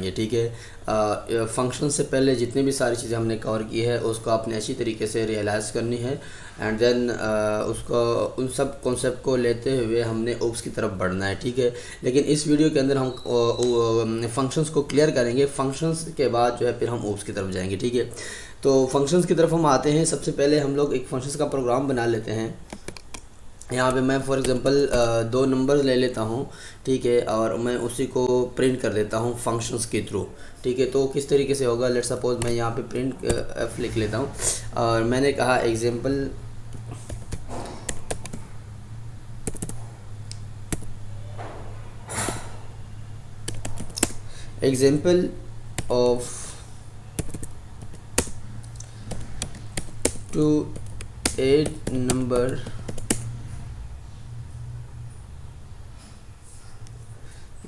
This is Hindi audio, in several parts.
बढ़ाएंगे। ठीक है, फंक्शन से पहले जितनी भी सारी चीज़ें हमने कवर की है उसको आपने अच्छी तरीके से रियलाइज़ करनी है एंड देन उसको उन सब कॉन्सेप्ट को लेते हुए हमने ओप्स की तरफ बढ़ना है। ठीक है, लेकिन इस वीडियो के अंदर हम फंक्शंस को क्लियर करेंगे, फंक्शंस के बाद जो है फिर हम ओप्स की तरफ जाएंगे। ठीक है, तो फंक्शंस की तरफ हम आते हैं। सबसे पहले हम लोग एक फंक्शंस का प्रोग्राम बना लेते हैं। यहाँ पे मैं फॉर एग्जांपल 2 नंबर ले लेता हूँ। ठीक है, और मैं उसी को प्रिंट कर देता हूँ फंक्शंस के थ्रू। ठीक है, तो किस तरीके से होगा, लेट्स सपोज मैं यहाँ पे प्रिंट एफ लिख लेता हूँ और मैंने कहा example of 2 8 number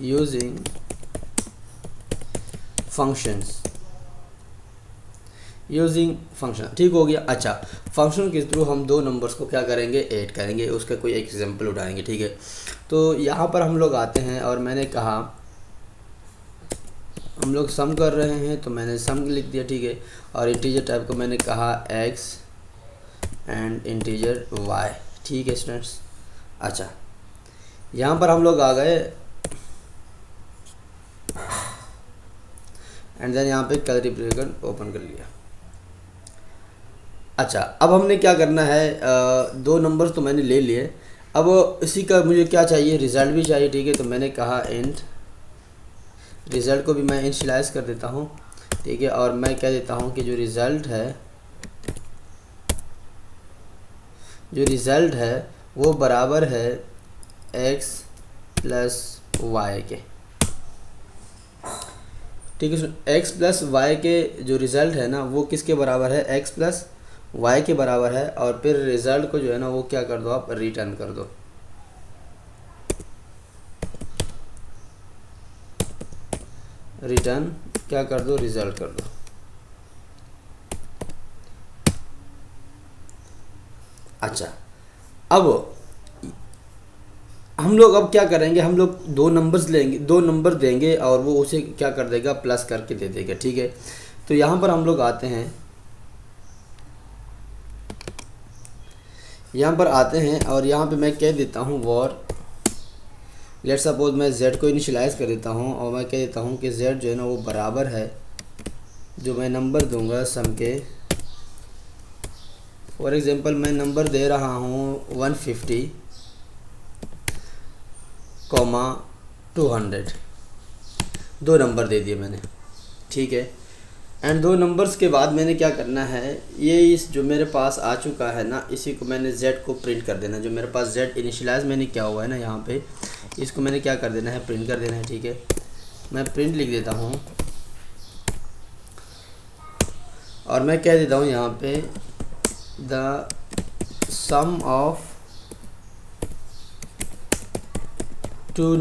using functions ठीक हो गया। अच्छा, फंक्शन के थ्रू हम 2 नंबर्स को क्या करेंगे, ऐड करेंगे, उसका कोई एक एग्जाम्पल उठाएंगे। ठीक है, तो यहाँ पर हम लोग आते हैं और मैंने कहा हम लोग सम कर रहे हैं तो मैंने सम लिख दिया। ठीक है, और इंटीजर टाइप को मैंने कहा x एंड इंटीजर y। ठीक है स्टूडेंट्स, अच्छा यहाँ पर हम लोग आ गए एंड देन यहाँ पे कर्ली ब्रैकेट ओपन कर लिया। अच्छा, अब हमने क्या करना है, 2 नंबर्स तो मैंने ले लिए, अब इसी का मुझे क्या चाहिए, रिज़ल्ट भी चाहिए। ठीक है, तो मैंने कहा इंट रिज़ल्ट को भी मैं इनिशियलाइज कर देता हूँ। ठीक है, और मैं कह देता हूँ कि जो रिज़ल्ट है वो बराबर है x प्लस वाई के। ठीक है, x प्लस वाई के जो रिज़ल्ट है ना वो किसके बराबर है, x प्लस वाई के बराबर है। और फिर रिज़ल्ट को जो है ना वो क्या कर दो, आप रिटर्न कर दो। रिटर्न क्या कर दो, रिज़ल्ट कर दो। अच्छा, अब हम लोग अब क्या करेंगे, हम लोग 2 नंबर्स लेंगे, 2 नंबर देंगे और वो उसे क्या कर देगा, प्लस करके दे देगा। ठीक है, तो यहाँ पर हम लोग आते हैं, और यहाँ पे मैं कह देता हूँ वॉर, लेट्स सपोज मैं z को इनिशियलाइज़ कर देता हूँ और मैं कह देता हूँ कि z जो है ना वो बराबर है, जो मैं नंबर दूंगा सम के, फॉर एग्जांपल मैं नंबर दे रहा हूँ 150, 200, 2 नंबर दे दिए मैंने। ठीक है, एंड 2 नंबर्स के बाद मैंने क्या करना है, ये इस जो मेरे पास आ चुका है ना इसी को मैंने z को प्रिंट कर देना। जो मेरे पास z इनिशियलाइज मैंने क्या हुआ है ना यहाँ पे, इसको मैंने क्या कर देना है, प्रिंट कर देना है। ठीक है, मैं प्रिंट लिख देता हूँ और मैं कह देता हूँ यहाँ पे the sum of 2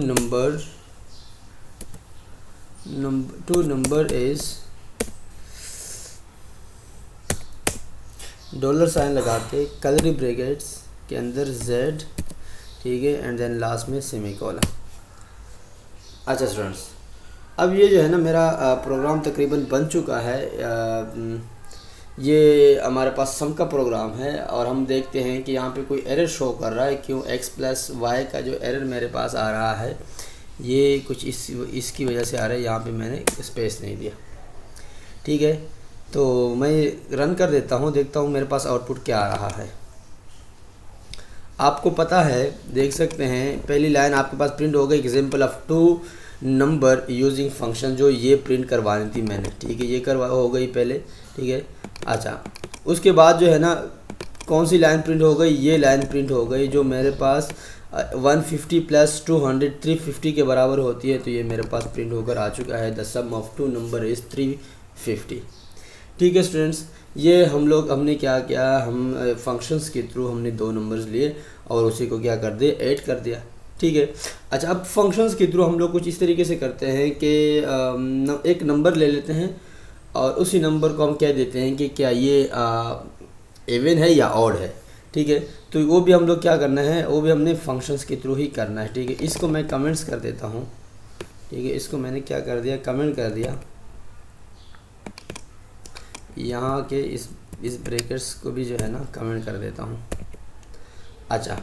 number is $sign लगा के कर्ली ब्रैकेट्स के अंदर z। ठीक है, एंड देन लास्ट में सेमीकोलन। अच्छा स्टूडेंट्स, अब ये जो है ना मेरा प्रोग्राम तकरीबन बन चुका है। ये हमारे पास सम का प्रोग्राम है और हम देखते हैं कि यहाँ पे कोई एरर शो कर रहा है। क्यों, x प्लस वाई का जो एरर मेरे पास आ रहा है ये कुछ इसकी वजह से आ रहा है, यहाँ पे मैंने स्पेस नहीं दिया। ठीक है, तो मैं रन कर देता हूँ, देखता हूँ मेरे पास आउटपुट क्या आ रहा है। आपको पता है, देख सकते हैं पहली लाइन आपके पास प्रिंट हो गई, example of 2 number using function, जो ये प्रिंट करवानी थी मैंने। ठीक है, ये करवा हो गई पहले। ठीक है, अच्छा उसके बाद जो है ना कौन सी लाइन प्रिंट हो गई, ये लाइन प्रिंट हो गई जो मेरे पास 150 प्लस 200 350 के बराबर होती है। तो ये मेरे पास प्रिंट होकर आ चुका है, the sum of 2 number is 350। ठीक है स्टूडेंट्स, ये हमने क्या किया, हम फंक्शंस के थ्रू हमने 2 नंबर्स लिए और उसी को क्या कर दिया, ऐड कर दिया। ठीक है, अच्छा अब फंक्शंस के थ्रू हम लोग कुछ इस तरीके से करते हैं कि एक नंबर ले लेते हैं और उसी नंबर को हम कह देते हैं कि क्या ये इवन है या ऑड है। ठीक है, तो वो भी हम लोग क्या करना है, वो भी हमने फंक्शंस के थ्रू ही करना है। ठीक है, इसको मैं कमेंट्स कर देता हूँ। ठीक है। इसको मैंने क्या कर दिया, कमेंट कर दिया, यहाँ के इस ब्रैकेट्स को भी जो है ना कमेंट कर देता हूँ। अच्छा,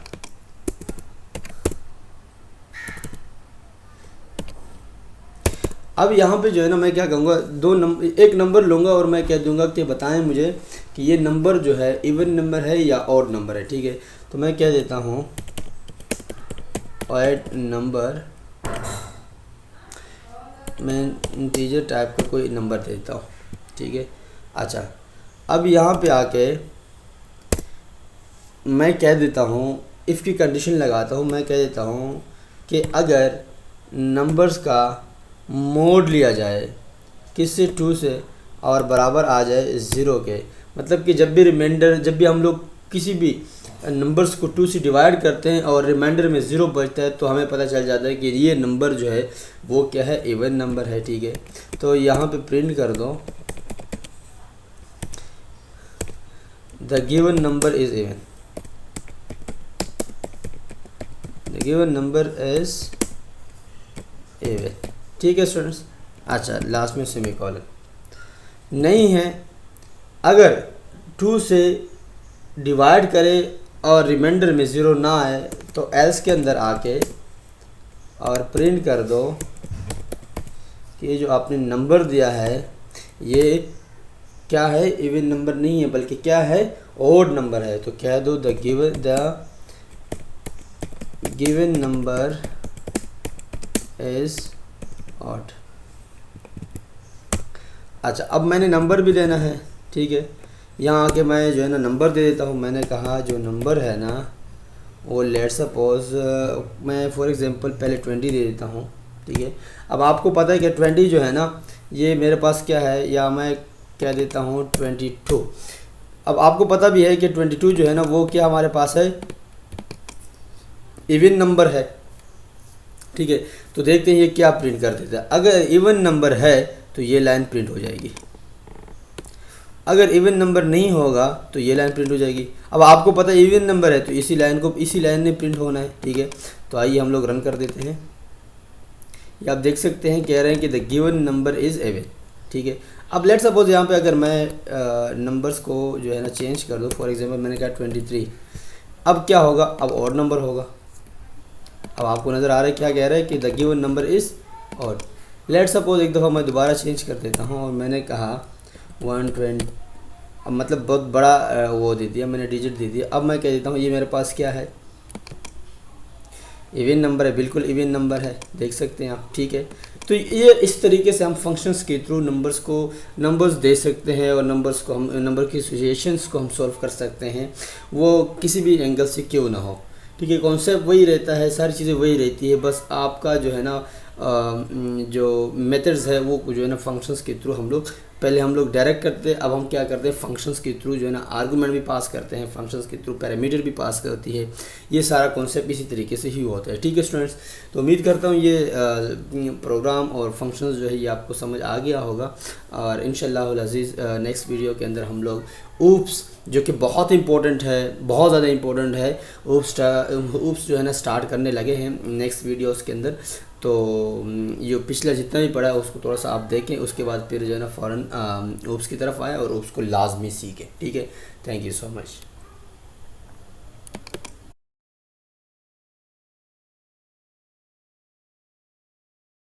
अब यहाँ पे जो है ना मैं क्या कहूँगा, एक नंबर लूँगा और मैं कह दूँगा कि बताएं मुझे कि ये नंबर जो है इवन नंबर है या ऑड नंबर है। ठीक है, तो मैं कह देता हूँ ऑड नंबर, मैं इंटीजर टाइप का कोई नंबर देता हूँ। ठीक है, अच्छा, अब यहाँ पे आके मैं कह देता हूँ, इफ़ की कंडीशन लगाता हूँ, मैं कह देता हूँ कि अगर नंबर्स का मोड लिया जाए किससे, 2 से, और बराबर आ जाए 0 के, मतलब कि जब भी हम लोग किसी भी नंबर्स को 2 से डिवाइड करते हैं और रिमाइंडर में 0 बचता है, तो हमें पता चल जाता है कि ये नंबर जो है वो क्या है, इवन नंबर है। ठीक है, तो यहाँ पे प्रिंट कर दो the given number is even, the given number is even. ठीक है स्टूडेंट्स। अच्छा, लास्ट में सेमीकोलन नहीं है, अगर 2 से डिवाइड करे और रिमाइंडर में 0 ना आए तो एल्स के अंदर आके और प्रिंट कर दो कि ये जो आपने नंबर दिया है ये क्या है, इवन नंबर नहीं है बल्कि क्या है, ओड नंबर है। तो कह दो the given number is odd. अच्छा, अब मैंने नंबर भी देना है। ठीक है, यहाँ आके मैं जो है ना नंबर दे देता हूँ। मैंने कहा जो नंबर है ना वो लेट सपोज मैं फॉर एग्जांपल पहले 20 दे देता हूँ। ठीक है, अब आपको पता है कि 20 जो है ना ये मेरे पास क्या है, या मैं कह देता हूँ 22। अब आपको पता भी है कि 22 जो है ना वो क्या हमारे पास है, इवन नंबर है। ठीक है, तो देखते हैं ये क्या प्रिंट कर देता है। अगर इवन नंबर है तो ये लाइन प्रिंट हो जाएगी, अगर इवन नंबर नहीं होगा तो ये लाइन प्रिंट हो जाएगी। अब आपको पता है इवन नंबर है तो इसी लाइन में प्रिंट होना है। ठीक है, तो आइए हम लोग रन कर देते हैं। ये आप देख सकते हैं, कह रहे हैं कि the given number is even. ठीक है, अब लेट सपोज यहाँ पे अगर मैं नंबर्स को जो है ना चेंज कर दूँ, फॉर एग्जांपल मैंने कहा 23, अब क्या होगा, अब और नंबर होगा। अब आपको नज़र आ रहा है क्या कह रहा है कि the given number is odd. Let suppose एक दफ़ा मैं दोबारा चेंज कर देता हूँ और मैंने कहा 120, अब मतलब बहुत बड़ा वो दे दिया मैंने, डिजिट दे दिया। अब मैं कह देता हूँ ये मेरे पास क्या है, इवन नंबर है, बिल्कुल इवन नंबर है, देख सकते हैं आप। ठीक है, तो ये इस तरीके से हम फंक्शंस के थ्रू नंबर्स दे सकते हैं और नंबर की सिचुएशंस को हम सॉल्व कर सकते हैं, वो किसी भी एंगल से क्यों ना हो। ठीक है, कॉन्सेप्ट वही रहता है, सारी चीज़ें वही रहती है, बस आपका जो है ना जो मेथड्स है वो जो है ना फंक्शंस के थ्रू पहले हम लोग डायरेक्ट करते हैं, अब हम क्या करते हैं फंक्शंस के थ्रू जो है ना आर्गूमेंट भी पास करते हैं, फंक्शंस के थ्रू पैरामीटर भी पास करती है। ये सारा कॉन्सेप्ट इसी तरीके से ही होता है। ठीक है स्टूडेंट्स, तो उम्मीद करता हूँ ये प्रोग्राम और फंक्शंस जो है ये आपको समझ आ गया होगा, और इंशाल्लाह अज़ीज़ नेक्स्ट वीडियो के अंदर हम लोग ऊप्स, जो कि बहुत इंपॉर्टेंट है, बहुत ज़्यादा इंपॉर्टेंट है, ऊप्स जो है ना स्टार्ट करने लगे हैं नेक्स्ट वीडियोस के अंदर। तो ये पिछला जितना भी पड़ा है उसको थोड़ा सा आप देखें, उसके बाद फिर जो है ना फ़ौरन ऊप्स की तरफ आए और ऊप्स को लाजमी सीखें। ठीक है, थैंक यू सो मच।